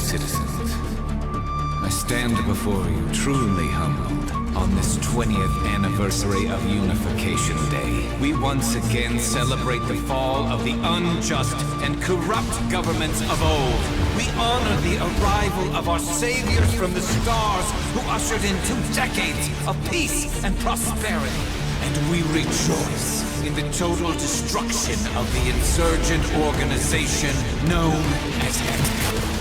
citizens, I stand before you truly humbled on this 20th anniversary of Unification Day. We once again celebrate the fall of the unjust and corrupt governments of old. We honor the arrival of our saviors from the stars who ushered in 2 decades of peace and prosperity. And we rejoice in the total destruction of the insurgent organization known as XCOM.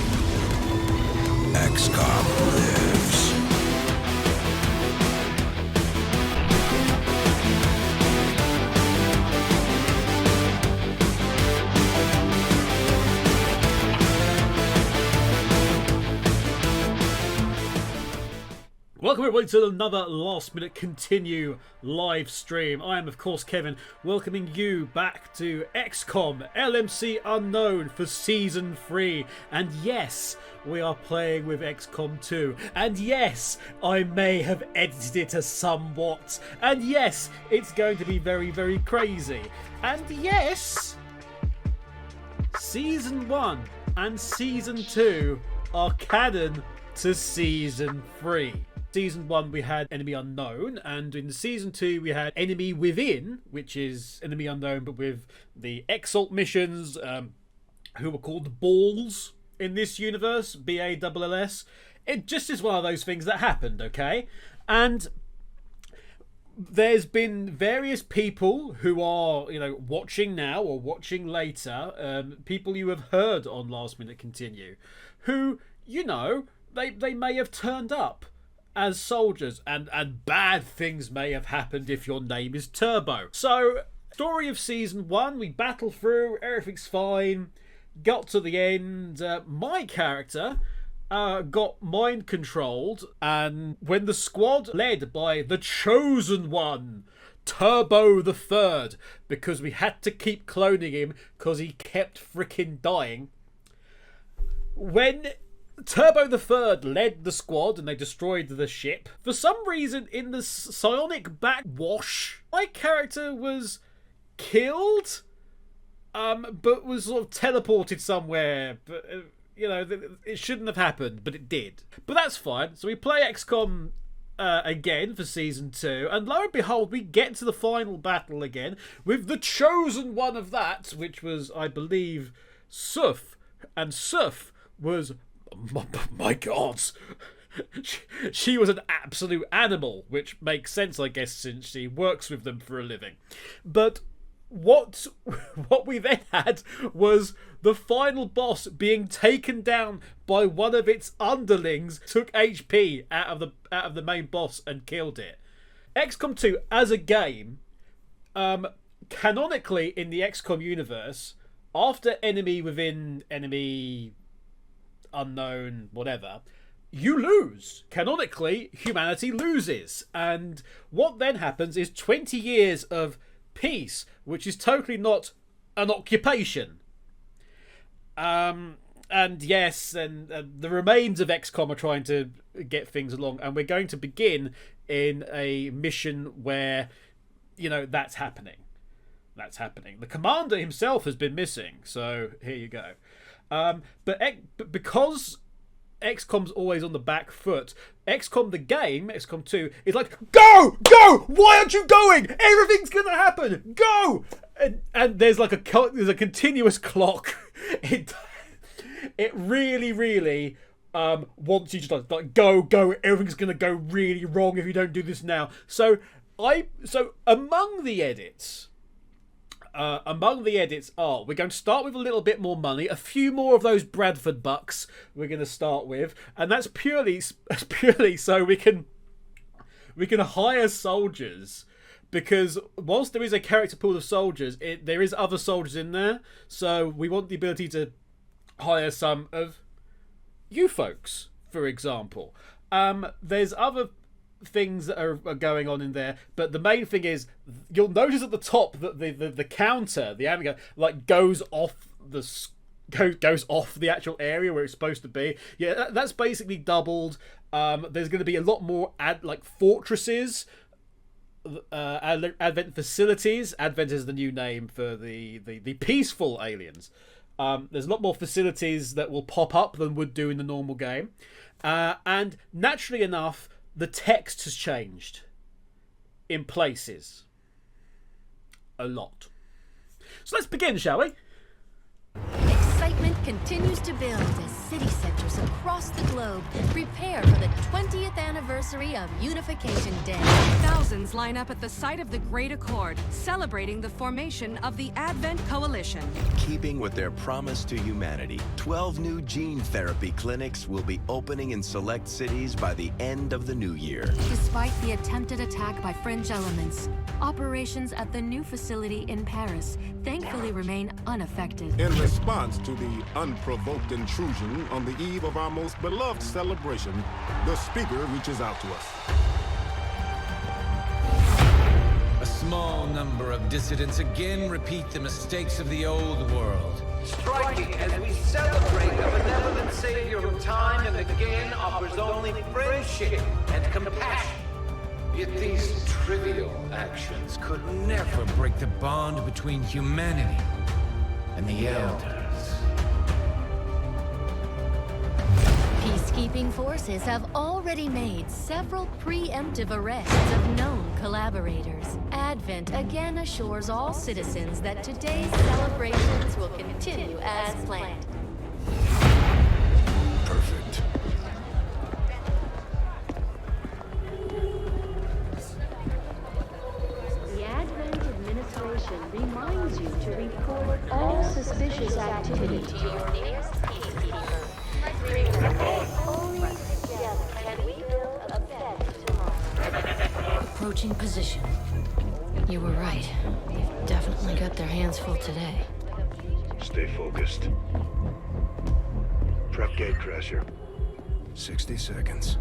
XCOM lives. Welcome everybody to another Last Minute Continue live stream. I am of course Kevin, welcoming you back to XCOM LMC Unknown for Season 3. And yes, we are playing with XCOM 2. And yes, I may have edited it somewhat. And yes, it's going to be very, very crazy. And yes, Season 1 and Season 2 are canon to Season 3. Season 1 we had Enemy Unknown, and in Season 2 we had Enemy Within, which is Enemy Unknown but with the Exalt missions, who were called Balls in this universe, BALLS. It just is one of those things that happened, okay? And there's been various people who are, watching now or watching later, people you have heard on Last Minute Continue, who, they may have turned up as soldiers, and bad things may have happened if your name is Turbo. So, story of Season 1, we battle through, everything's fine, got to the end, my character got mind controlled, and when the squad led by the Chosen One, Turbo the Third, because we had to keep cloning him because he kept freaking dying, when Turbo the Third led the squad and they destroyed the ship, for some reason in the psionic backwash, my character was killed, but was sort of teleported somewhere. But it shouldn't have happened, but it did. But that's fine. So we play XCOM again for Season 2, and lo and behold, we get to the final battle again with the chosen one of that, which was, I believe, Suf, and Suf was, my God, she was an absolute animal, which makes sense, I guess, since she works with them for a living. But what we then had was the final boss being taken down by one of its underlings, took HP out of the main boss and killed it. XCOM 2 as a game, canonically in the XCOM universe, after Enemy Within, Enemy Unknown, whatever, you lose. Canonically, humanity loses. And what then happens is 20 years of peace, which is totally not an occupation. And yes, and the remains of XCOM are trying to get things along, and we're going to begin in a mission where, that's happening. That's happening. The commander himself has been missing, so here you go. But because XCOM's always on the back foot, XCOM the game, XCOM 2, is like, go! Why aren't you going? Everything's gonna happen! Go! And there's like there's a continuous clock. It really, really wants you to like go. Everything's gonna go really wrong if you don't do this now. So among the edits are, we're going to start with a little bit more money, a few more of those Bradford bucks we're going to start with, and that's purely so we can hire soldiers, because whilst there is a character pool of soldiers, there is other soldiers in there, so we want the ability to hire some of you folks, for example. There's other things that are going on in there, but the main thing is, you'll notice at the top that the counter, the Avenger, like goes off the actual area where it's supposed to be. Yeah, that's basically doubled. There's going to be a lot more fortresses, Advent facilities. Advent is the new name for the peaceful aliens. There's a lot more facilities that will pop up than would do in the normal game. And naturally enough, the text has changed in places. A lot. So let's begin, shall we? Excitement continues to build as city centers across the globe prepare for the 20th anniversary of Unification Day. Thousands line up at the site of the Great Accord, celebrating the formation of the Advent Coalition. Keeping with their promise to humanity, 12 new gene therapy clinics will be opening in select cities by the end of the new year. Despite the attempted attack by fringe elements, operations at the new facility in Paris thankfully remain unaffected. In response to the unprovoked intrusion on the eve of our most beloved celebration, the speaker reaches out to us. A small number of dissidents again repeat the mistakes of the old world. Striking as we celebrate the benevolent savior who time and again offers only friendship and compassion. Yet these trivial actions could never break the bond between humanity and the Elders. Peacekeeping forces have already made several preemptive arrests of known collaborators. Advent again assures all citizens that today's celebrations will continue as planned. Perfect. The Advent administration reminds you to report all suspicious activity To your nearest peacekeeper. Only together can we build a better tomorrow. Approaching position. You were right. They've definitely got their hands full today. Stay focused. Prep gate crasher. 60 seconds.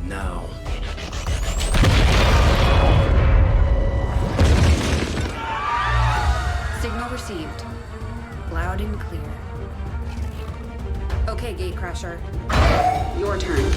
Now. Signal received. Loud and clear. Okay, Gatecrasher. Your turn.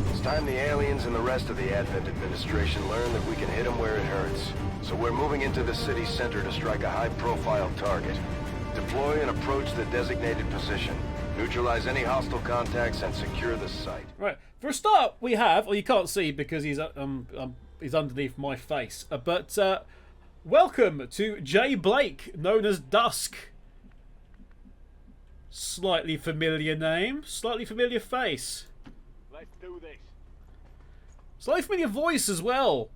It's time the aliens and the rest of the Advent administration learn that we can hit them where it hurts. So we're moving into the city center to strike a high-profile target. Deploy and approach the designated position. Neutralize any hostile contacts and secure the site. Right. For a start, we have, well, you can't see because he's underneath my face. But welcome to Jay Blake, known as Dusk. Slightly familiar name, slightly familiar face. Let's do this. Slightly familiar voice as well.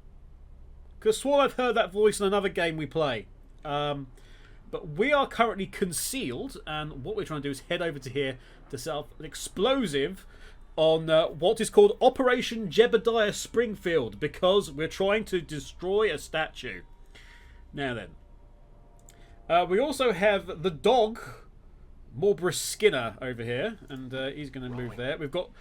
Could have sworn I've heard that voice in another game we play. But we are currently concealed, and what we're trying to do is head over to here to set up an explosive on what is called Operation Jebediah Springfield, because we're trying to destroy a statue. Now then. We also have the dog, Morbrus Skinner, over here, and he's going to move there. We've got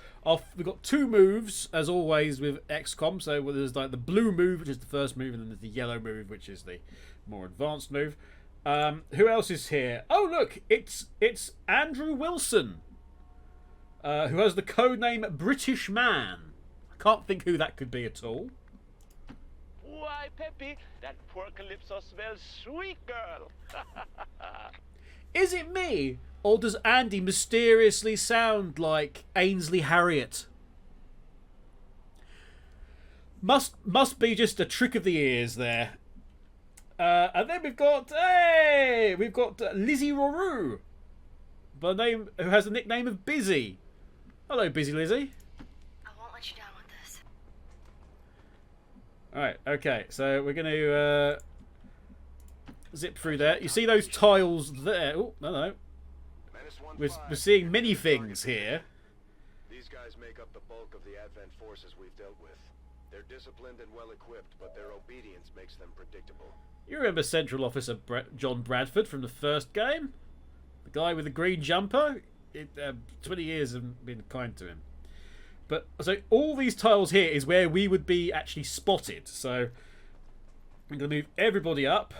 two moves as always with XCOM. So there's like the blue move, which is the first move, and then there's the yellow move, which is the more advanced move. Who else is here? Oh look, it's Andrew Wilson, who has the codename British Man. I can't think who that could be at all. Why, Peppy, that poor Calypso smells sweet, girl. Is it me, or does Andy mysteriously sound like Ainsley Harriott? Must be just a trick of the ears there. And then we've got Lizzie Roroo, by name, who has the nickname of Busy. Hello, Busy Lizzie. I won't let you down with this. Right, okay, so we're going to zip through there. You see those tiles there? Oh, no. We're seeing many things here. These guys make up the bulk of the Advent forces we've dealt with. They're disciplined and well-equipped, but their obedience makes them predictable. You remember Central Officer John Bradford from the first game? The guy with the green jumper? 20 years have been kind to him. But so all these tiles here is where we would be actually spotted. So I'm going to move everybody up.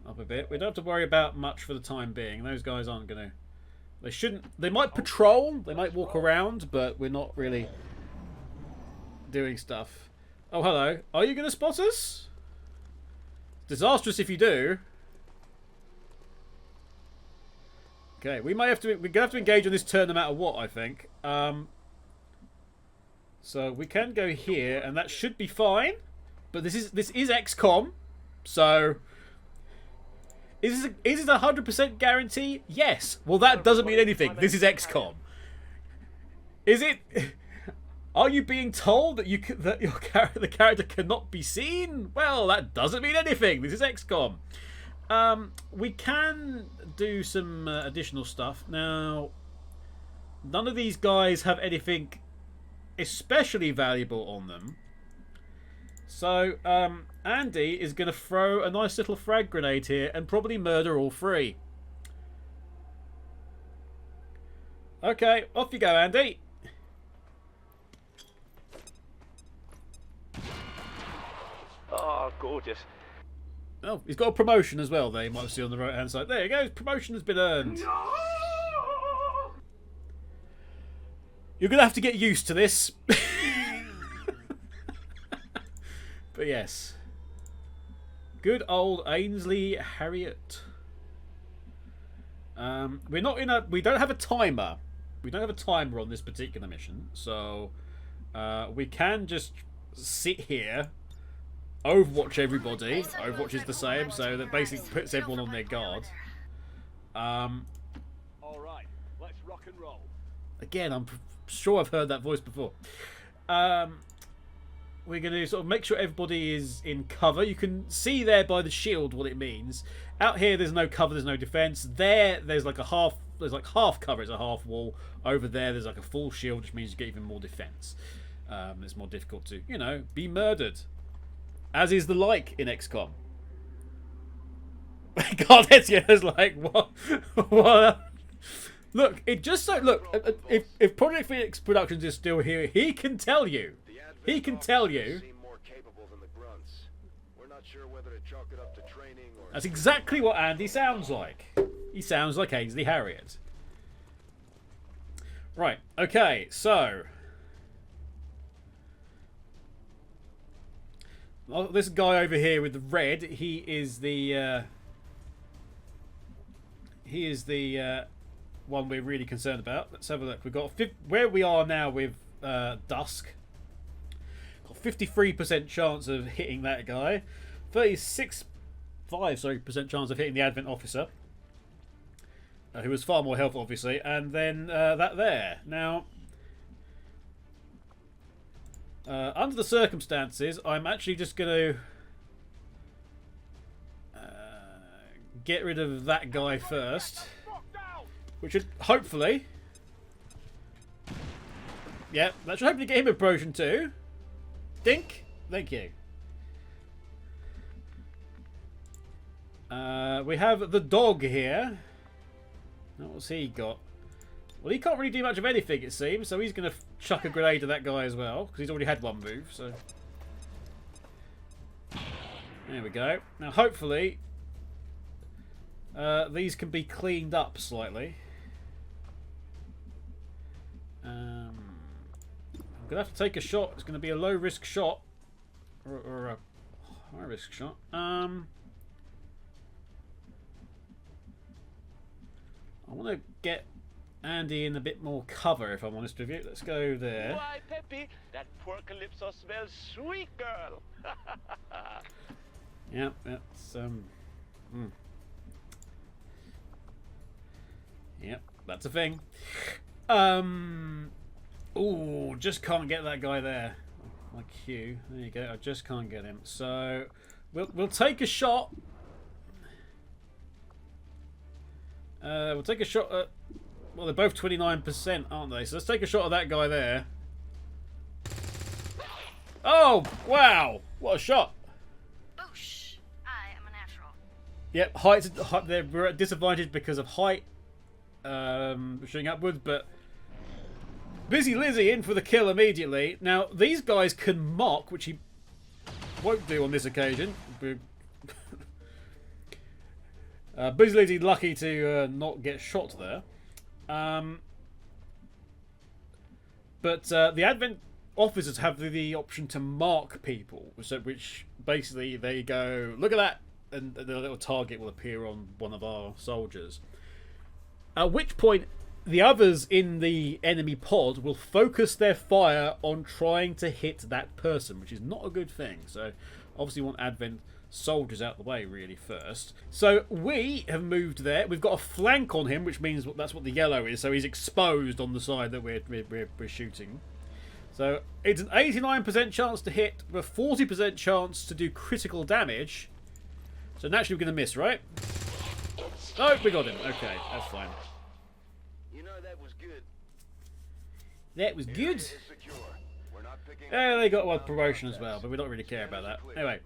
Up a bit. We don't have to worry about much for the time being. Those guys aren't going to... They shouldn't... They might patrol. They might walk around. But we're not really doing stuff. Oh, hello. Are you going to spot us? Disastrous if you do. Okay, we're gonna have to engage on this turn no matter what, I think. So we can go here, and that should be fine. But this is XCOM, so is this a 100% guarantee? Yes. Well, that doesn't mean anything. This is XCOM. Is it? Are you being told that the character cannot be seen? Well, that doesn't mean anything. This is XCOM. We can do some additional stuff. Now, none of these guys have anything especially valuable on them. So, Andy is going to throw a nice little frag grenade here and probably murder all three. Okay, off you go, Andy. Oh, gorgeous. Oh, he's got a promotion as well there, you might see on the right hand side. There you go, his promotion has been earned. You're going to have to get used to this. But yes. Good old Ainsley Harriet. We don't have a timer. We don't have a timer on this particular mission, so we can just sit here, Overwatch everybody. Overwatch is the same, so that basically puts everyone on their guard. Alright, let's rock and roll. Again, I'm sure I've heard that voice before. We're going to sort of make sure everybody is in cover. You can see there by the shield what it means. Out here, there's no cover, there's no defense. There's like half cover, it's a half wall. Over there, there's like a full shield, which means you get even more defense. It's more difficult to, be murdered. As is the like in XCOM. God, it's like, what? What? Look, it just so... Look, if Project Phoenix Productions is still here, he can tell you. He can tell you. That's exactly what Andy sounds like. He sounds like Ainsley Harriet. Right, okay, so... This guy over here with the red, he is the one we're really concerned about. Let's have a look. We've got where we are now with Dusk. Got 53% chance of hitting that guy. 36.5% chance of hitting the Advent officer, who was far more helpful, obviously. And then that there. Now, under the circumstances, I'm actually just going to get rid of that guy first. Which should hopefully... Yep, that should hopefully get him a promotion too. Dink. Thank you. We have the dog here. What's he got? Well, he can't really do much of anything, it seems, so he's going to chuck a grenade at that guy as well, because he's already had one move, so... There we go. Now, hopefully, these can be cleaned up slightly. I'm going to have to take a shot. It's going to be a low-risk shot. Or a high-risk shot. I want to get Andy in a bit more cover, if I'm honest with you. Let's go there. Why, Peppy, that poor Calypso smells sweet, girl. Yeah, that's Yep, that's a thing. Ooh, just can't get that guy there. My Q. There you go. I just can't get him. So we'll take a shot. We'll take a shot at... Well, they're both 29%, aren't they? So let's take a shot at that guy there. Oh, wow. What a shot. Boosh. I am a natural. Yep, height, they're at disadvantage because of height. Shooting upwards, but... Busy Lizzie in for the kill immediately. Now, these guys can mock, which he won't do on this occasion. Busy Lizzie lucky to not get shot there. But the Advent officers have the option to mark people, so which basically they go, look at that, and the little target will appear on one of our soldiers. At which point, the others in the enemy pod will focus their fire on trying to hit that person, which is not a good thing. So, obviously, you want Advent soldiers out the way really first. So we have moved there. We've got a flank on him, which means that's what the yellow is. So he's exposed on the side that we're shooting. So it's an 89% chance to hit, with a 40% chance to do critical damage. So naturally we're going to miss, right? Oh, we got him. Okay, that's fine. You know, that was good. That was good. Yeah, they got one promotion as well, but we don't really care about that. Anyway.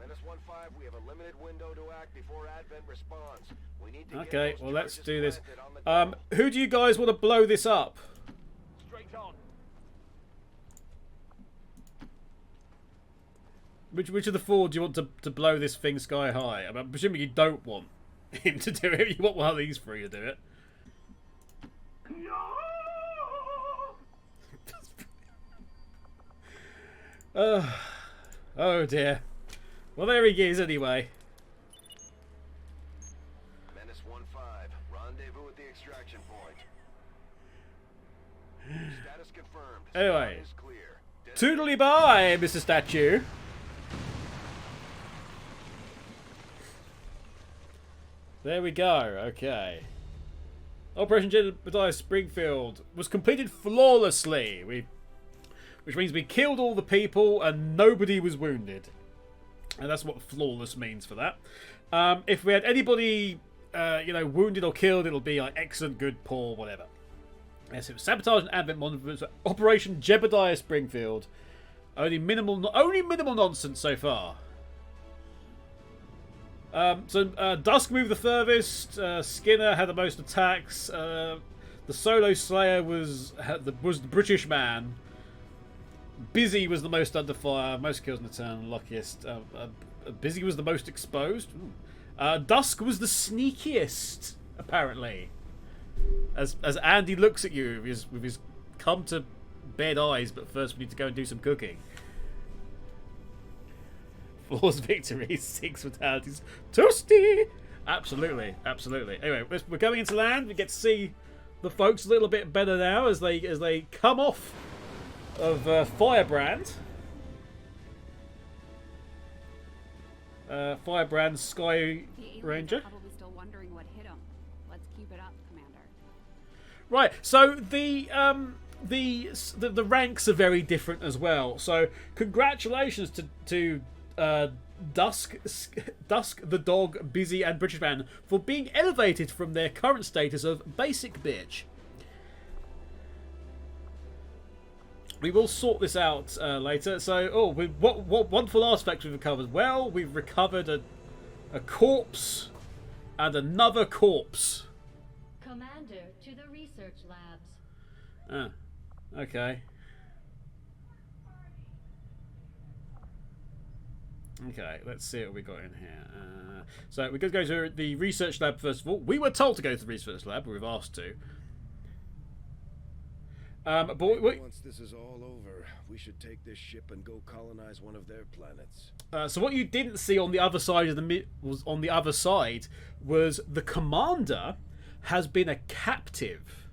Okay, well let's do this. Who do you guys want to blow this up? Straight on. Which of the four do you want to blow this thing sky high? I'm presuming you don't want him to do it. You want one of these three to do it. Oh dear. Well, there he is anyway. Menace 1-5, rendezvous at the extraction point. Status confirmed. Anyway, toodly bye, Mr. Statue. There we go. Okay. Operation Jebediah Springfield was completed flawlessly. Which means we killed all the people and nobody was wounded. And that's what flawless means for that. If we had anybody, wounded or killed, it'll be like excellent, good, poor, whatever. Yes, it was sabotage and Advent monuments. Operation Jebediah Springfield. Only minimal nonsense so far. Dusk moved the furthest. Skinner had the most attacks. The Solo Slayer was the British man. Busy was the most under fire, most kills in the turn, luckiest. Busy was the most exposed. Dusk was the sneakiest, apparently. As Andy looks at you with his come to bed eyes, but first we need to go and do some cooking. 4's victory, 6 fatalities. Toasty! Absolutely, absolutely. Anyway, we're going into land. We get to see the folks a little bit better now as they come off of Firebrand. Firebrand Sky Ranger. Probably still wondering what hit him. Let's keep it up, Commander. Right. So the ranks are very different as well. So congratulations to Dusk the Dog, Busy, and British Man for being elevated from their current status of basic bitch. We will sort this out later. So, what wonderful artifacts we've recovered? Well, we've recovered a corpse and another corpse. Commander, to the research labs. Ah, okay. Okay, let's see what we got in here. So we're going to go to the research lab first of all. We were told to go to the research lab, but we've asked to. But once this is all over, we should take this ship and go colonize one of their planets. So what you didn't see on the other side of was the commander has been a captive.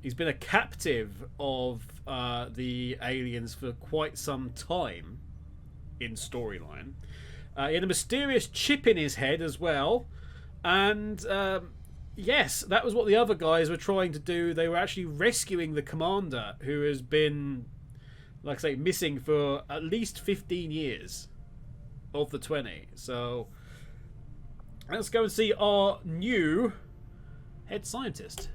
He's been a captive of the aliens for quite some time in storyline. He had a mysterious chip in his head as well, and Yes, that was what the other guys were trying to do. They were actually rescuing the commander, who has been, like I say, missing for at least 15 years of the 20. So let's go and see our new head scientist.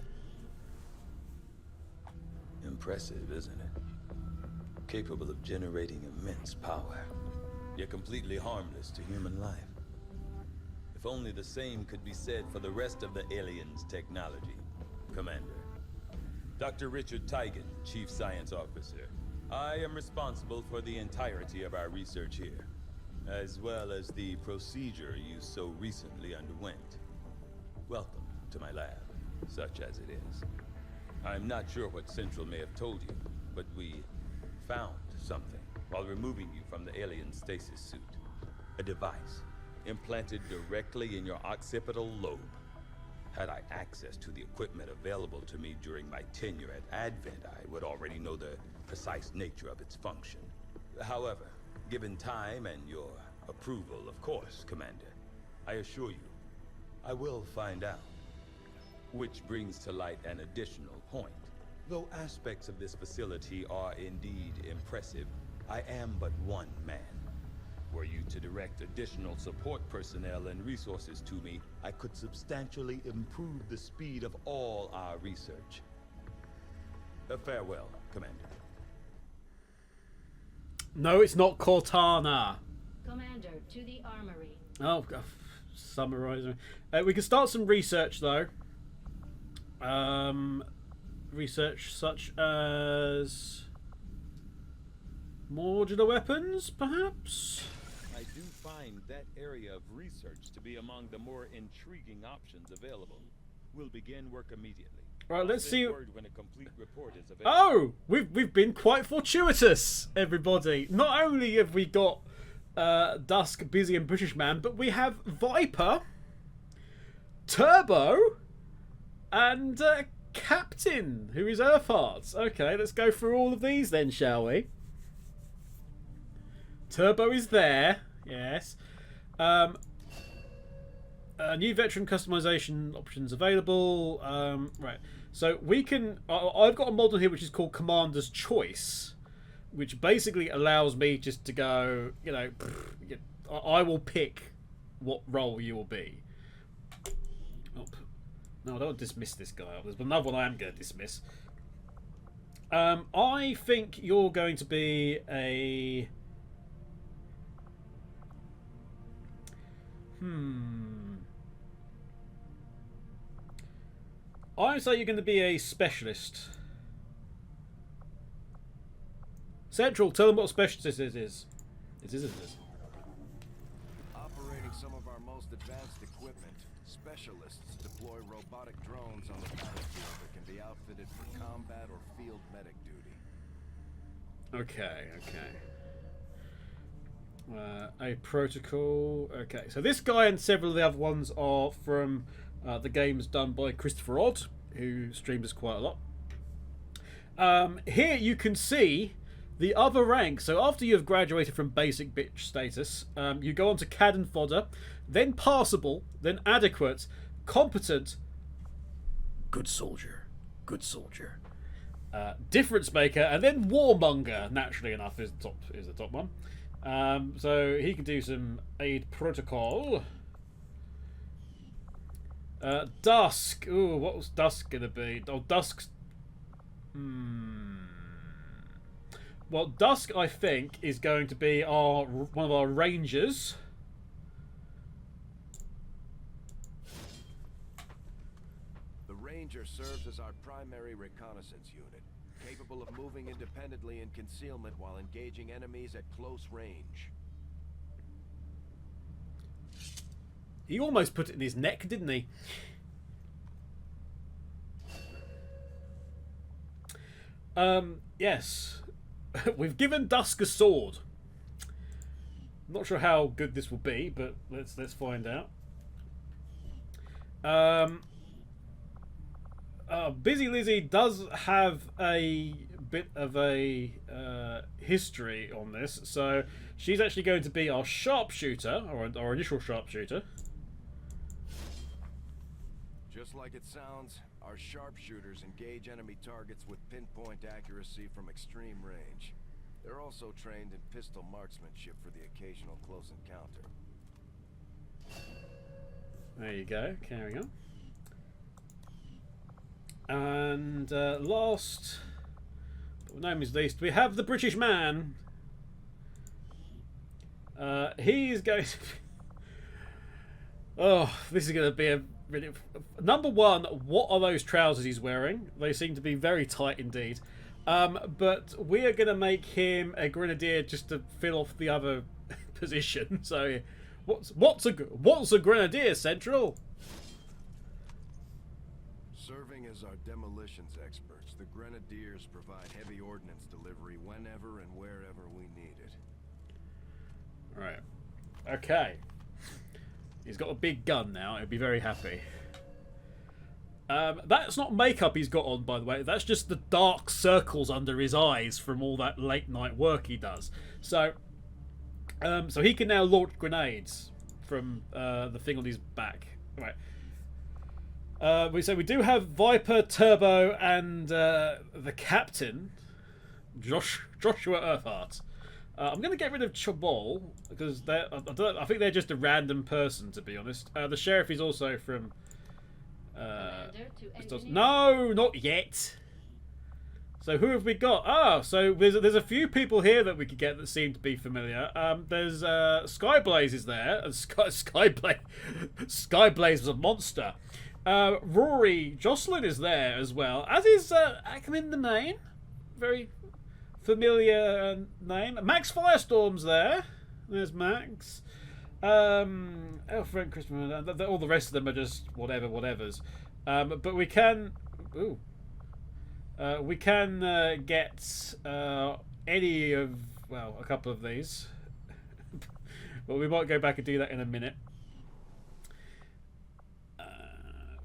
Impressive, isn't it? Capable of generating immense power, yet completely harmless to human life. If only the same could be said for the rest of the aliens' technology. Commander. Dr. Richard Tigan, Chief Science Officer. I am responsible for the entirety of our research here, as well as the procedure you so recently underwent. Welcome to my lab, such as it is. I'm not sure what Central may have told you, but we found something while removing you from the alien stasis suit. A device implanted directly in your occipital lobe. Had I access to the equipment available to me during my tenure at Advent, I would already know the precise nature of its function. However, given time and your approval, of course, Commander, I assure you, I will find out. Which brings to light an additional point. Though aspects of this facility are indeed impressive, I am but one man. Were you to direct additional support personnel and resources to me, I could substantially improve the speed of all our research. Farewell, Commander. No, it's not Cortana. Commander, to the armory. Oh, God. Summarising. We can start some research, though. Research such as modular weapons, perhaps? I do find that area of research to be among the more intriguing options available. We'll begin work immediately. Right, let's see. When a complete report is available. Oh, we've been quite fortuitous, everybody. Not only have we got Dusk, Busy, and British Man, but we have Viper, Turbo, and Captain, who is Earthhearts. Okay, let's go through all of these then, shall we? Turbo is there, yes. New veteran customization options available. Right, so we can. I've got a model here which is called Commander's Choice, which basically allows me just to go. You know, I will pick what role you will be. Oh, no, I don't dismiss this guy. There's another one I am going to dismiss. I think you're going to be a. I say you're going to be a specialist. Central, tell them what a specialist it is. It is. Operating some of our most advanced equipment, specialists deploy robotic drones on the battlefield that can be outfitted for combat or field medic duty. Okay. A protocol. Okay, so this guy and several of the other ones are from the games done by Christopher Odd, who streams us quite a lot. Here you can see the other rank. So after you have graduated from basic bitch status, you go on to Cannon Fodder, then Passable, then Adequate, Competent, Good Soldier, Difference Maker, and then Warmonger. Naturally enough, is the top one. So he can do some aid protocol. Dusk. Ooh, what was Dusk gonna be? Oh, Dusk's. Well, Dusk, I think, is going to be one of our Rangers. The Ranger serves as our primary reconnaissance unit, capable of moving independently in concealment while engaging enemies at close range. He almost put it in his neck, didn't he? Yes. We've given Dusk a sword. Not sure how good this will be, but let's find out. Busy Lizzie does have a bit of a history on this, so she's actually going to be our sharpshooter, or our initial sharpshooter. Just like it sounds, our sharpshooters engage enemy targets with pinpoint accuracy from extreme range. They're also trained in pistol marksmanship for the occasional close encounter. There you go, carrying on. And last, but no means least, we have the British man. He's going to... Oh, this is going to be a... Number one, what are those trousers he's wearing? They seem to be very tight indeed. But we are going to make him a grenadier just to fill off the other position. So, what's a grenadier, Central? Serving as our demolitions experts, the Grenadiers provide heavy ordnance delivery whenever and wherever we need it. Right. Okay. He's got a big gun now. He'll be very happy. That's not makeup he's got on, by the way. That's just the dark circles under his eyes from all that late night work he does. So he can now launch grenades from the thing on his back. Right. We do have Viper, Turbo, and the captain, Joshua Earthheart. I'm going to get rid of Chabal because I think they're just a random person, to be honest. The sheriff is also from. No, not yet. So who have we got? Ah, so there's a few people here that we could get that seem to be familiar. There's Skyblaze is there. Skyblaze was a monster. Rory Jocelyn is there as well, as is Ackman the Main. Very familiar name. Max Firestorm's there. There's Max. Frank Christmas. All the rest of them are just whatevers. But we can. We can get any of, well, a couple of these. But we might go back and do that in a minute.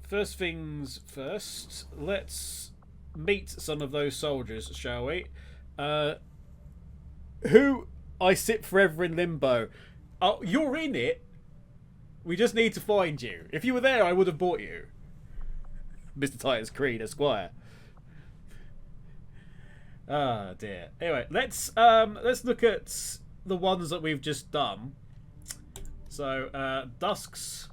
First things first, let's meet some of those soldiers, shall we? Who I sit forever in limbo. Oh, you're in it. We just need to find you. If you were there, I would have bought you. Mr. Titus Creed, Esquire. Ah, dear. Anyway, let's look at the ones that we've just done. So, Dusk's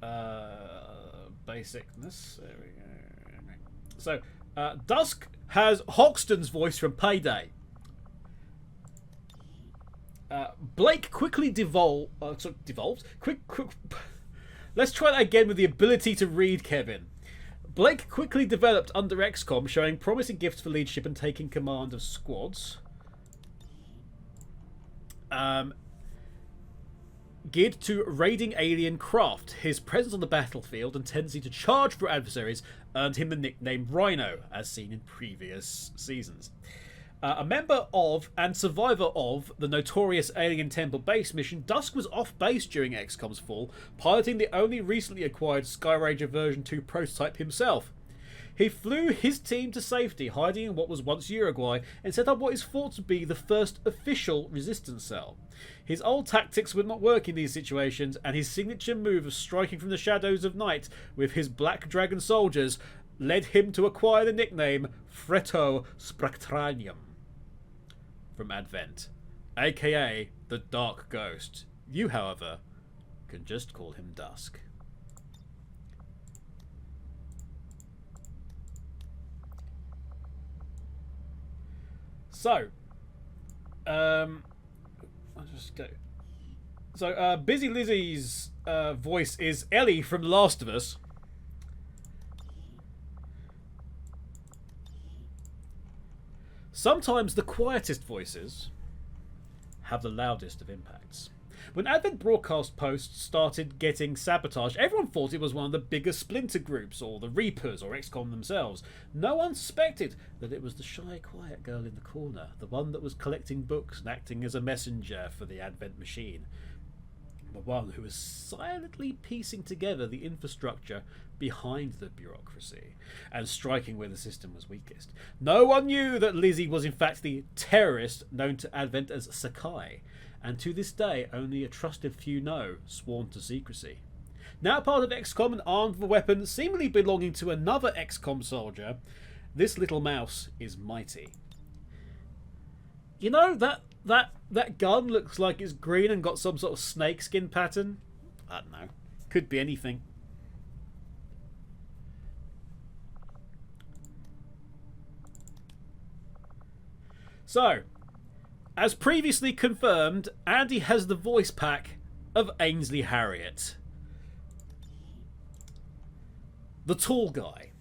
basicness. There we go. So, Dusk has Hoxton's voice from Payday. Blake quickly devolves. Quick. Let's try that again with the ability to read, Kevin. Blake quickly developed under XCOM, showing promising gifts for leadership and taking command of squads. Geared to raiding alien craft. His presence on the battlefield and tendency to charge through adversaries earned him the nickname Rhino, as seen in previous seasons. A member of and survivor of the notorious Alien Temple base mission, Dusk was off base during XCOM's fall, piloting the only recently acquired Skyranger version 2 prototype himself. He flew his team to safety, hiding in what was once Uruguay, and set up what is thought to be the first official resistance cell. His old tactics would not work in these situations, and his signature move of striking from the shadows of night with his Black Dragon soldiers led him to acquire the nickname Fretto Spectranium from Advent, aka the Dark Ghost. You, however, can just call him Dusk. So, I'll just go. So, Busy Lizzie's voice is Ellie from The Last of Us. Sometimes the quietest voices have the loudest of impacts. When Advent Broadcast Post started getting sabotaged, everyone thought it was one of the bigger splinter groups, or the Reapers, or XCOM themselves. No one suspected that it was the shy, quiet girl in the corner, the one that was collecting books and acting as a messenger for the Advent machine. The one who was silently piecing together the infrastructure behind the bureaucracy and striking where the system was weakest. No one knew that Lizzie was in fact the terrorist known to Advent as Sakai, and to this day only a trusted few know, sworn to secrecy. Now part of XCOM and armed with a weapon seemingly belonging to another XCOM soldier, this little mouse is mighty. You know, that gun looks like it's green and got some sort of snakeskin pattern. I don't know. Could be anything. So, as previously confirmed, Andy has the voice pack of Ainsley Harriott. The tall guy.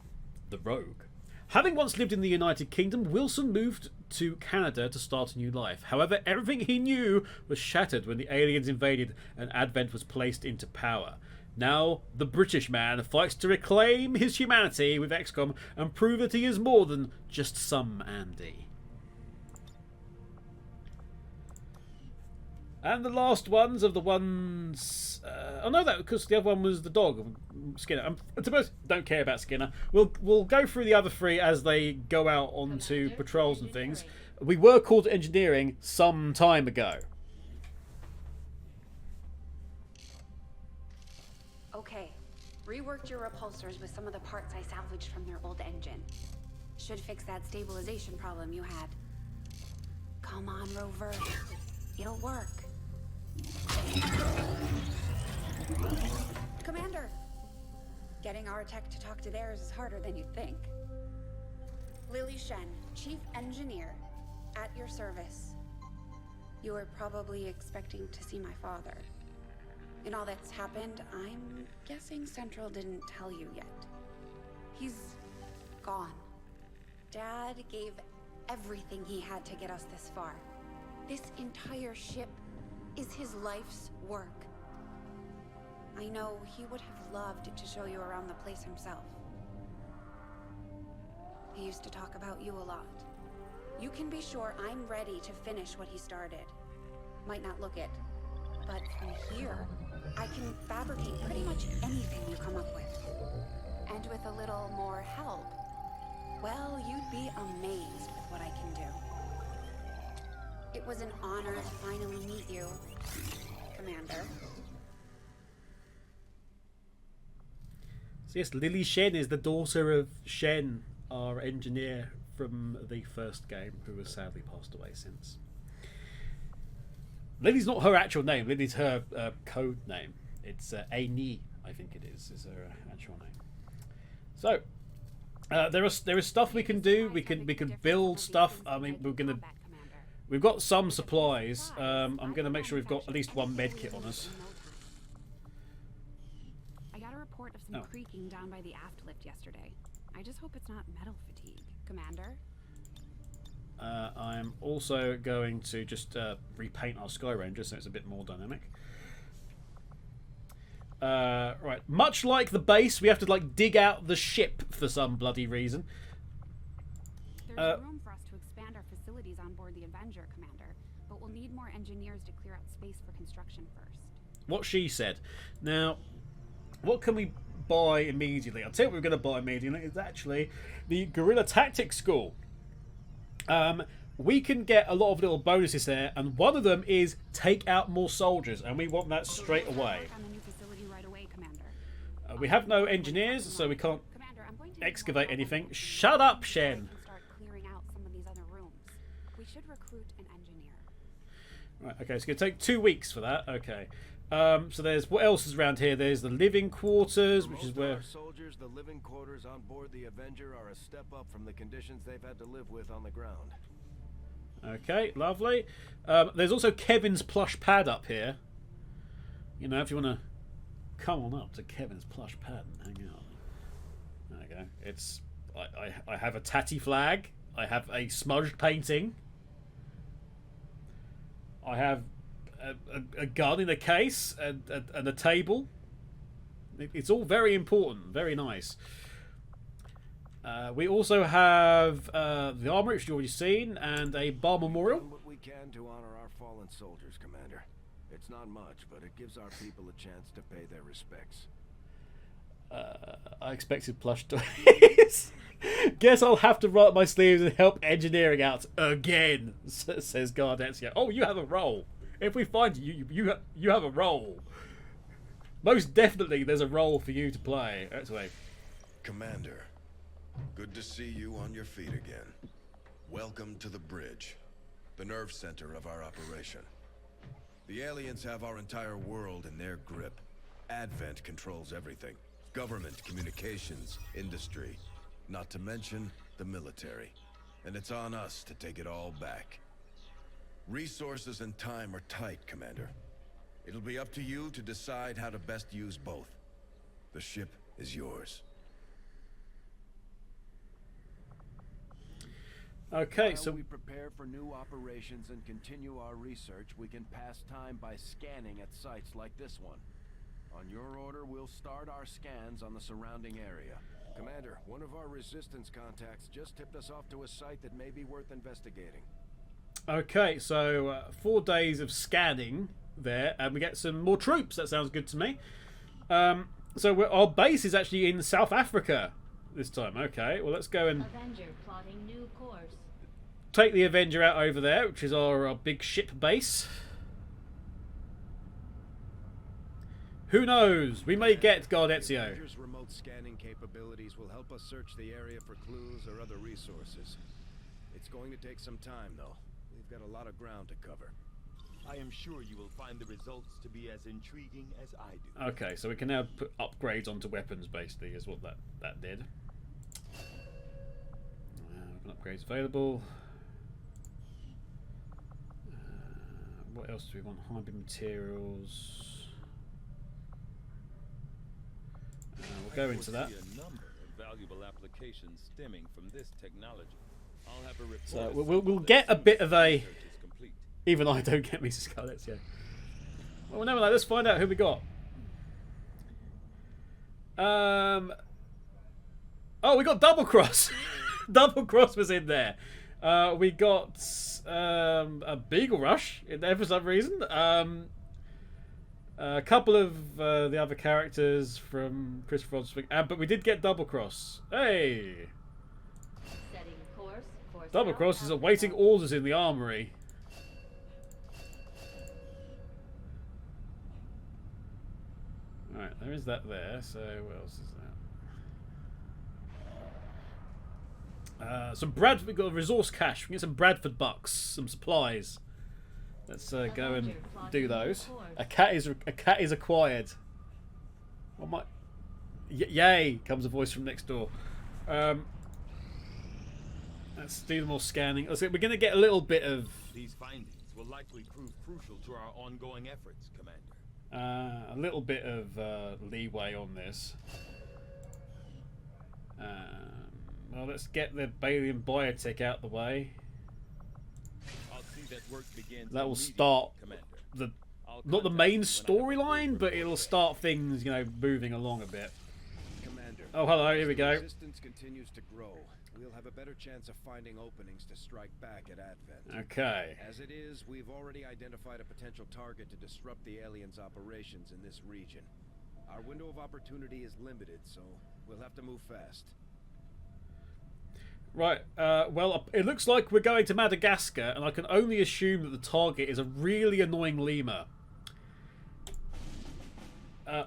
The rogue. Having once lived in the United Kingdom, Wilson moved to Canada to start a new life. However, everything he knew was shattered when the aliens invaded and Advent was placed into power. Now, the British man fights to reclaim his humanity with XCOM and prove that he is more than just some Andy. And the last ones of the ones... oh no, that because the other one was the dog, Skinner. To be honest, don't care about Skinner. We'll go through the other three as they go out onto patrols and things. We were called to engineering some time ago. Okay, reworked your repulsors with some of the parts I salvaged from their old engine. Should fix that stabilization problem you had. Come on, Rover. It'll work. Commander! Getting our tech to talk to theirs is harder than you'd think. Lily Shen, Chief Engineer, at your service. You were probably expecting to see my father. In all that's happened, I'm guessing Central didn't tell you yet. He's gone. Dad gave everything he had to get us this far. This entire ship is his life's work. I know he would have loved to show you around the place himself. He used to talk about you a lot. You can be sure I'm ready to finish what he started. Might not look it, but from here, I can fabricate pretty much anything you come up with. And with a little more help, well, you'd be amazed with what I can do. It was an honor to finally meet you, Commander. So yes, Lily Shen is the daughter of Shen, our engineer from the first game, who has sadly passed away since. Lily's not her actual name. Lily's her code name. It's Aini, I think it is her actual name. So there is stuff we can do. We can build stuff. I mean, we've got some supplies. I'm gonna make sure we've got at least one med kit on us. I got a report of some creaking down by the aft lift yesterday. I just hope it's not metal fatigue, Commander. I'm also going to just repaint our Sky Ranger so it's a bit more dynamic. Right, much like the base, we have to like dig out the ship for some bloody reason. There's room for us to expand our facilities on board the Avenger, Commander, but we'll need more engineers to clear out space for construction first. What she said. Now, what can we buy immediately? I'll tell you what we're going to buy immediately. It's actually the Guerrilla Tactics School. We can get a lot of little bonuses there, and one of them is take out more soldiers, and we want that straight away. We have no engineers, so we can't excavate anything. Shut up, Shen. We should recruit an engineer. Right, okay, it's going to take 2 weeks for that. Okay. So there's what else is around here? There's the living quarters, which is where our soldiers, the living quarters on board the Avenger are a step up from the conditions they've had to live with on the ground. Okay, lovely. There's also Kevin's plush pad up here. You know, if you want to come on up to Kevin's plush pad and hang out. There you go. It's I have a tatty flag. I have a smudged painting. I have a gun in a case and a table. It's all very important, very nice. We also have the armor, which you've already seen, and a bar memorial. What we can to honor our fallen soldiers, Commander. It's not much, but it gives our people a chance to pay their respects. I expected plush toys. Guess I'll have to roll up my sleeves and help engineering out again, says Gardetzia. Oh, you have a role. If we find you, you have a role. most definitely there's a role for you to play. Anyway. Commander, good to see you on your feet again. Welcome to the bridge, the nerve center of our operation. The aliens have our entire world in their grip. Advent controls everything. Government, communications, industry, not to mention the military. And it's on us to take it all back. Resources and time are tight, Commander. It'll be up to you to decide how to best use both. The ship is yours. Okay, so while we prepare for new operations and continue our research, we can pass time by scanning at sites like this one. On your order, we'll start our scans on the surrounding area. Commander, one of our resistance contacts just tipped us off to a site that may be worth investigating. Okay, so 4 days of scanning there, and we get some more troops. That sounds good to me. So our base is actually in South Africa this time. Okay, well, let's go and Avenger plotting new course. take the Avenger out over there, which is our big ship base. Who knows? We may get Gardezio. Avenger's remote scanning capabilities will help us search the area for clues or other resources. It's going to take some time, though. We've got a lot of ground to cover. I am sure you will find the results to be as intriguing as I do. Okay, so we can now put upgrades onto weapons, basically, is what that did. Upgrades available. What else do we want? Hybrid materials. We'll go into that. A number of valuable applications stemming from this technology. I'll have a report. So we'll get a bit of a. Even I don't get Mrs. Scarlett's yet. Well, never mind. Let's find out who we got. Oh, we got Double Cross. Double Cross was in there. We got a Beagle Rush in there for some reason. A couple of the other characters from Christopher Swing, but we did get Double Cross. Hey! Setting course for Double Cross is awaiting orders in the armory. Alright, there is that there, so what else is that? We've got a resource cache. We can get some Bradford bucks, some supplies. Let's go and do those. A cat is acquired. What might? Yay! Comes a voice from next door. Let's do more scanning. We're going to get a little bit of. These findings will likely prove crucial to our ongoing efforts, Commander. A little bit of leeway on this. Well, let's get the Balian biotech out the way. I'll see that work begins. That will start Commander. not the main storyline, but it'll start things, moving along a bit. Commander. Oh, hello. Here we go. Resistance continues to grow. We'll have a better chance of finding openings to strike back at Advent. Okay. As it is, we've already identified a potential target to disrupt the aliens' operations in this region. Our window of opportunity is limited, so we'll have to move fast. Right, well, it looks like we're going to Madagascar, and I can only assume that the target is a really annoying lemur.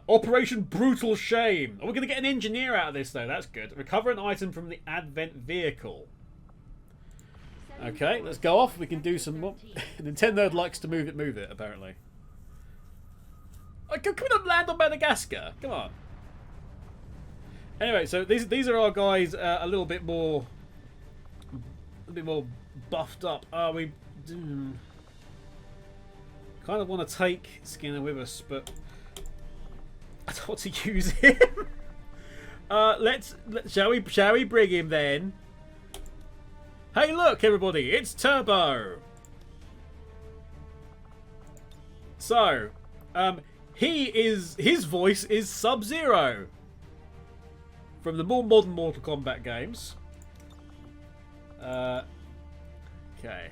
Operation Brutal Shame. Oh, we're going to get an engineer out of this, though. That's good. Recover an item from the Advent vehicle. Okay, let's go off. We can do some more. Nintendo likes to move it, apparently. Can we not land on Madagascar? Come on. Anyway, so these are our guys a little bit more buffed up. We kind of want to take Skinner with us, but I don't want to use him. Shall we bring him then? Hey, look, everybody, it's Turbo. So, his voice is Sub-Zero from the more modern Mortal Kombat games. Okay.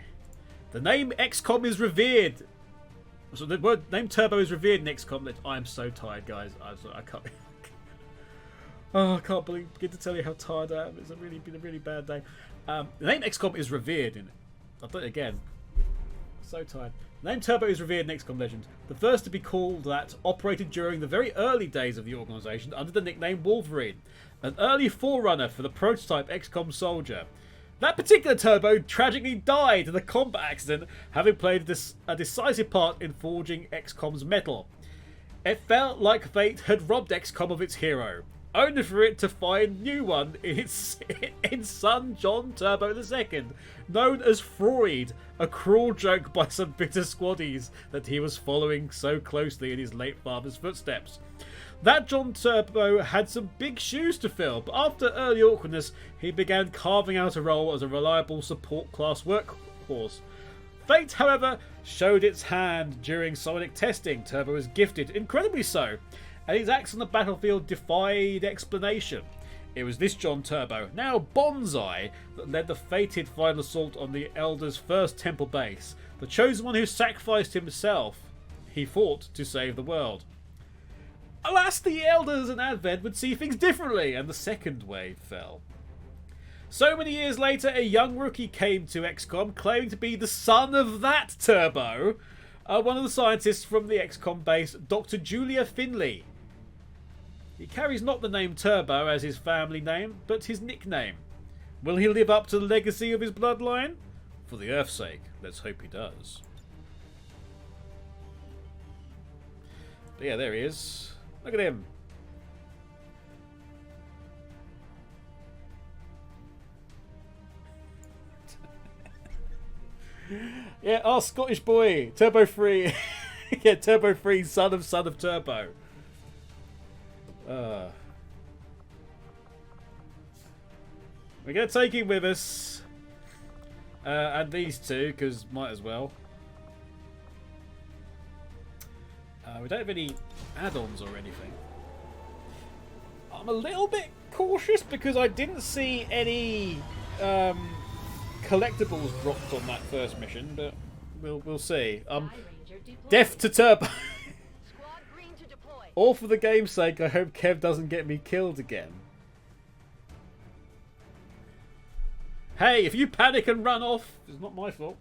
The name XCOM is revered. So the word name Turbo is revered in XCOM. I'm so tired, guys. I can't. Oh, I can't begin to tell you how tired I am. It's been a really bad day. The name XCOM is revered in it. I'll do it again. So tired. The name Turbo is revered in XCOM legend. The first to be called that operated during the very early days of the organisation under the nickname Wolverine, an early forerunner for the prototype XCOM soldier. That particular Turbo tragically died in a combat accident, having played a decisive part in forging XCOM's metal. It felt like fate had robbed XCOM of its hero, only for it to find new one in son John Turbo II, known as Freud, a cruel joke by some bitter squaddies that he was following so closely in his late father's footsteps. That John Turbo had some big shoes to fill, but after early awkwardness, he began carving out a role as a reliable support class workhorse. Fate, however, showed its hand during psionic testing. Turbo was gifted, incredibly so, and his acts on the battlefield defied explanation. It was this John Turbo, now Bonsai, that led the fated final assault on the Elder's first temple base. The chosen one who sacrificed himself. He fought to save the world. Alas, the Elders and Advent would see things differently, and the second wave fell. So many years later, a young rookie came to XCOM claiming to be the son of that Turbo, one of the scientists from the XCOM base, Dr. Julia Finley. He carries not the name Turbo as his family name, but his nickname. Will he live up to the legacy of his bloodline? For the Earth's sake, let's hope he does. But yeah, there he is. Look at him. Yeah, our Scottish boy, Turbo Free. Yeah, Turbo Free, son of Turbo. We're going to take him with us. And these two, because might as well. We don't have any add-ons or anything. I'm a little bit cautious because I didn't see any collectibles dropped on that first mission, but we'll see. Death to Turbo. All for the game's sake, I hope Kev doesn't get me killed again. Hey, if you panic and run off, it's not my fault.